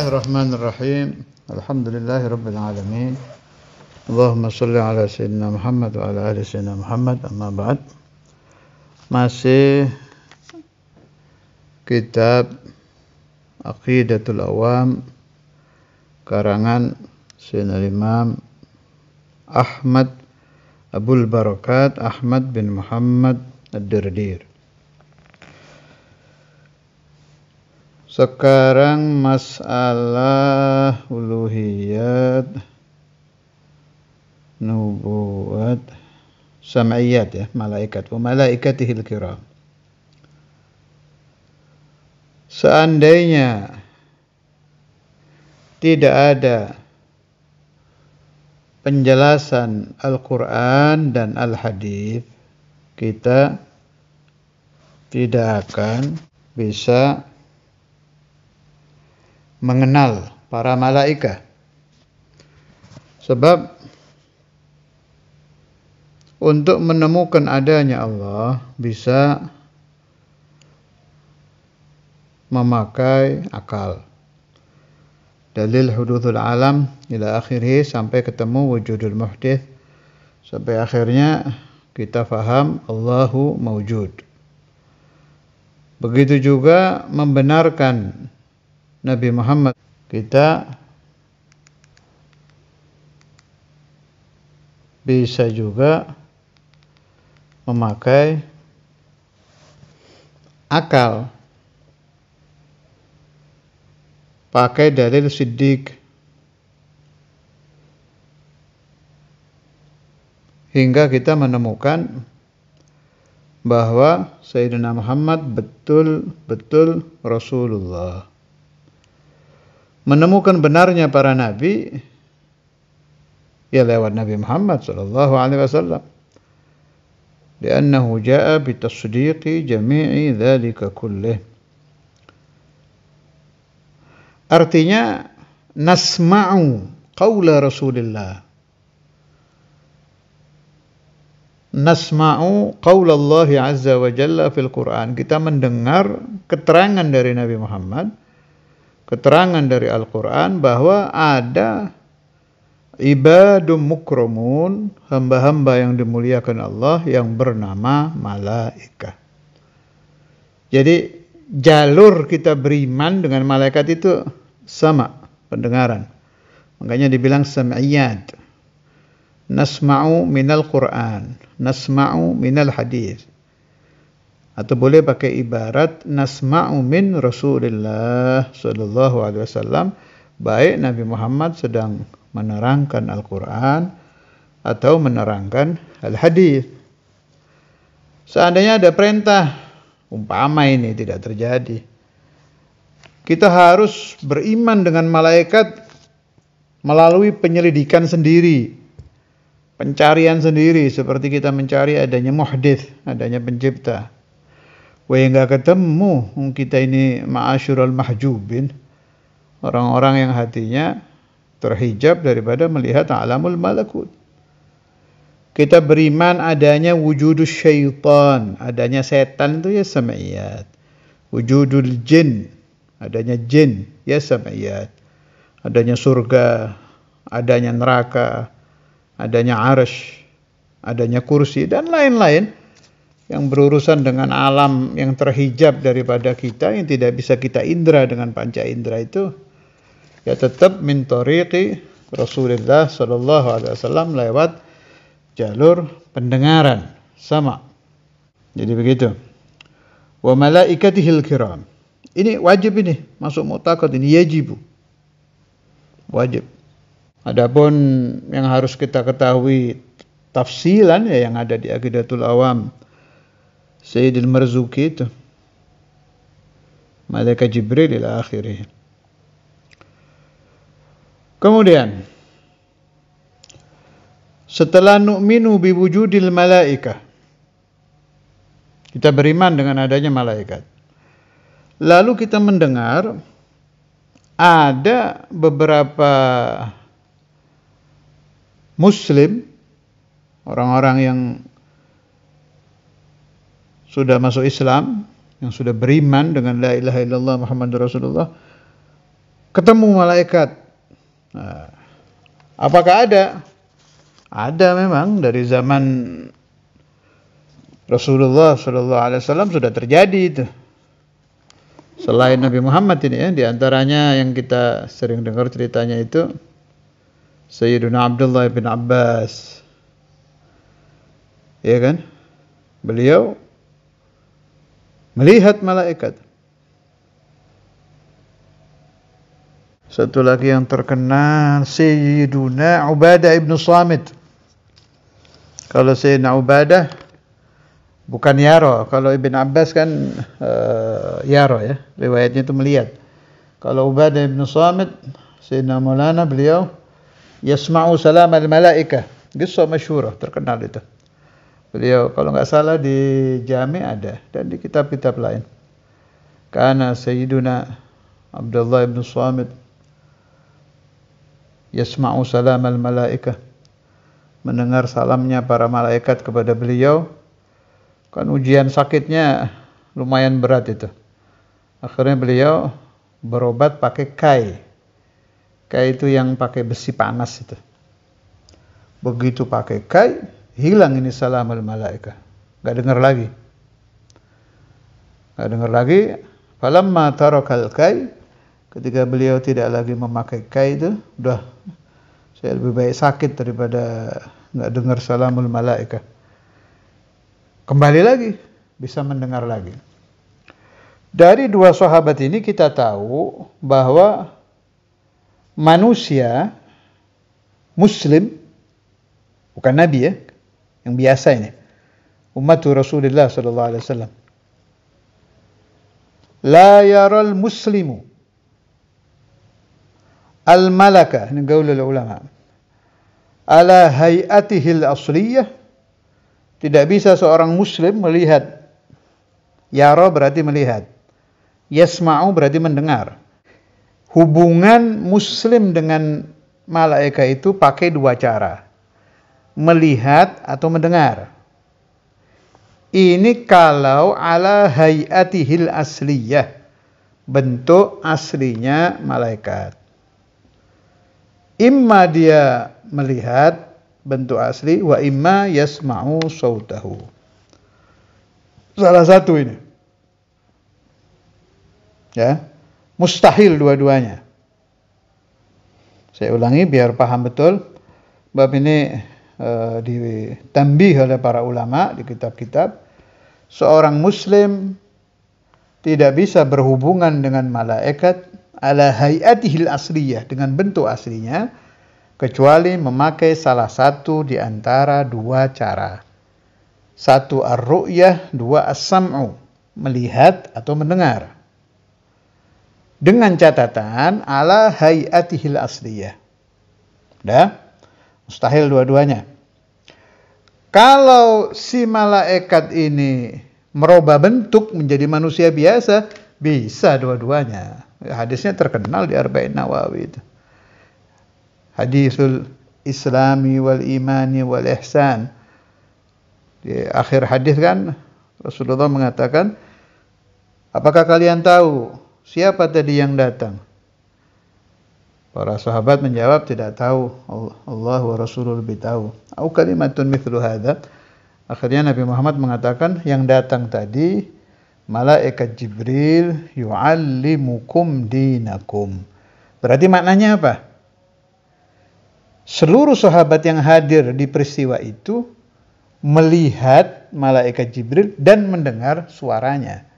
Bismillahirrahmanirrahim. Alhamdulillahirabbil alamin. Allahumma shalli ala sayyidina Muhammad wa ala ali sayyidina Muhammad. Amma ba'd. Masih kitab Aqidatul Awam karangan Sayyidina Imam Ahmad Abul Barakat Ahmad bin Muhammad Ad-Dirdir. Sekarang masalah uluhiyat, nubuwat, sam'iyat ya, malaikat, wa malaikatihil kiram. Seandainya tidak ada penjelasan Al-Quran dan Al-Hadis, kita tidak akan bisa mengenal para malaikat. Sebab untuk menemukan adanya Allah bisa memakai akal. Dalil hudutsul alam ila akhirih, sampai ketemu wujudul muhdits, sampai akhirnya kita faham Allahu mawjud. Begitu juga membenarkan Nabi Muhammad, kita bisa juga memakai akal, pakai dalil siddiq, hingga kita menemukan bahwa Sayyidina Muhammad betul-betul Rasulullah. Menemukan benarnya para nabi ya lewat Nabi Muhammad sallallahu alaihi wasallam. Li'annahu jaa'a bitasdiqi jami'i dzalika kullih. Artinya nasma'u qaula Rasulillah. Nasma'u qaula Allah azza wa jalla fil Quran. Kita mendengar keterangan dari Nabi Muhammad, keterangan dari Al-Quran bahwa ada ibadum mukramun, hamba-hamba yang dimuliakan Allah yang bernama malaikat. Jadi jalur kita beriman dengan malaikat itu sama pendengaran. Makanya dibilang sam'iyat. Nasma'u minal Quran, nasma'u minal hadis. Atau boleh pakai ibarat nasma'u min Rasulillah sallallahu alaihi wasallam, baik Nabi Muhammad sedang menerangkan Al-Quran atau menerangkan Al-Hadis. Seandainya ada perintah, umpama ini tidak terjadi, kita harus beriman dengan malaikat melalui penyelidikan sendiri, pencarian sendiri, seperti kita mencari adanya muhdits, adanya pencipta. Wah, enggak ketemu kita ini ma'asyurul mahjubin, orang-orang yang hatinya terhijab daripada melihat alamul malakut. Kita beriman adanya wujudus syaitan, adanya setan itu ya sam'iyat. Wujudul jin, adanya jin ya sam'iyat. Adanya surga, adanya neraka, adanya arsy, adanya kursi dan lain-lain yang berurusan dengan alam yang terhijab daripada kita, yang tidak bisa kita indra dengan panca indra itu, ya tetap min tariqi Rasulullah sallallahu alaihi wasallam, lewat jalur pendengaran sama. Jadi begitu. Wa malaikatihil kiram. Ini wajib, ini masuk mu'taqad, ini yajibu. Wajib. Adapun yang harus kita ketahui tafsilan ya yang ada di Aqidatul Awam Sayyidil Marzuki itu, malaikat Jibril ila akhirih. Kemudian setelah nu'minu biwujudil malaikah, kita beriman dengan adanya malaikat, lalu kita mendengar ada beberapa muslim, orang-orang yang sudah masuk Islam, yang sudah beriman dengan la ilaha illallah Muhammadur Rasulullah, ketemu malaikat. Nah, apakah ada? Ada memang dari zaman Rasulullah SAW sudah terjadi itu. Selain Nabi Muhammad ini ya, diantaranya yang kita sering dengar ceritanya itu Sayyiduna Abdullah bin Abbas. Ya kan? Beliau melihat malaikat. Satu lagi yang terkenal Sayyiduna Ubadah ibn Samit. Kalau Sayyidina Ubadah bukan yaro. Kalau Ibn Abbas kan yaro ya. Riwayatnya itu melihat. Kalau Ubadah ibn Samit, Sayyidina Maulana beliau yasma'u salam al-malaikah. Kisah masyhurah, terkenal itu. Beliau kalau nggak salah di Jami ada dan di kitab-kitab lain. Karena Sayyiduna Abdullah ibn Samit yasma'u salam al-malaikah, mendengar salamnya para malaikat kepada beliau. Kan ujian sakitnya lumayan berat itu. Akhirnya beliau berobat pakai kai. Kai itu yang pakai besi panas itu. Begitu pakai kai, hilang ini salam al-malaikah. Gak dengar lagi. Gak dengar lagi. Falamma tarakal kai, ketika beliau tidak lagi memakai kai itu, udah saya lebih baik sakit daripada nggak dengar salamul malaikah. Kembali lagi, bisa mendengar lagi. Dari dua sahabat ini kita tahu bahwa manusia Muslim, bukan Nabi ya, yang biasa ini, umat Rasulullah sallallahu alaihi wasallam, la yaral muslimu al-malaka, ini gaulul ulama, ala hayatihil asliyah. Tidak bisa seorang muslim melihat. Yara berarti melihat. Yasma'u berarti mendengar. Hubungan muslim dengan malaikat itu pakai dua cara. Melihat atau mendengar. Ini kalau ala hayatihil asliyah. Bentuk aslinya malaikat. Imma dia melihat bentuk asli, wa imma yasma'u sautahu. Salah satu ini. Ya, mustahil dua-duanya. Saya ulangi biar paham betul. Bab ini ditambih oleh para ulama di kitab-kitab. Seorang muslim tidak bisa berhubungan dengan malaikat ala hayatihil asliyah, dengan bentuk aslinya, kecuali memakai salah satu di antara dua cara. Satu ar-ru'yah, dua as-sam'u, melihat atau mendengar. Dengan catatan ala hayatihil asliyah. Dah? Mustahil dua-duanya. Kalau si malaikat ini merubah bentuk menjadi manusia biasa, bisa dua-duanya. Hadisnya terkenal di Arba'in Nawawi itu. Hadisul Islami wal Imani wal Ihsan. Di akhir hadis kan Rasulullah mengatakan, apakah kalian tahu siapa tadi yang datang? Para sahabat menjawab tidak tahu. Allah wa Rasulullah lebih tahu. Au kalimatun mithlu hadza. Akhirnya Nabi Muhammad mengatakan, yang datang tadi malaikat Jibril yu'allimukum dinakum. Berarti maknanya apa? Seluruh sahabat yang hadir di peristiwa itu melihat malaikat Jibril dan mendengar suaranya.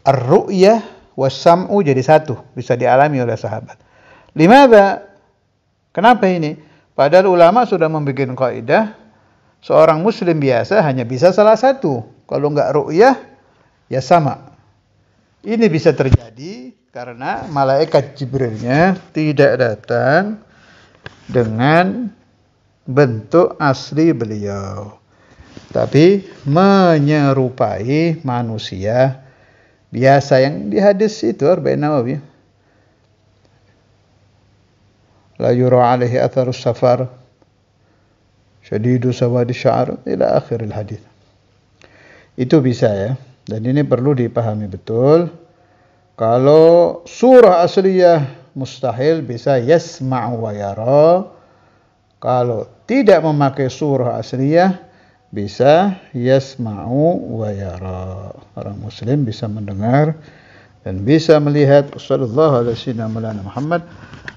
Ar-ru'yah was-sam'u jadi satu, bisa dialami oleh sahabat. Limadha? Kenapa ini? Padahal ulama sudah membuat kaidah, seorang muslim biasa hanya bisa salah satu. Kalau enggak ru'yah, ya sama. Ini bisa terjadi karena malaikat Jibrilnya tidak datang dengan bentuk asli beliau, tapi menyerupai manusia biasa yang di hadis itu Arba'in Nawawi. La yura alaihi atharus safar syadidu sawadi sya'ar ila akhiril hadis. Itu bisa ya, dan ini perlu dipahami betul Kalau surah asliyah mustahil bisa yasma'u wa yara. Kalau tidak memakai surah asliyah bisa yasma'u wa yara. Orang muslim bisa mendengar dan bisa melihat. Sallallahu alaihi Muhammad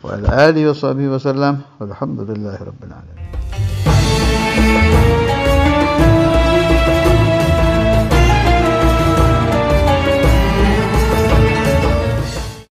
wa ala alihi wa sahbihi wasallam. Walhamdulillahirabbil alamin.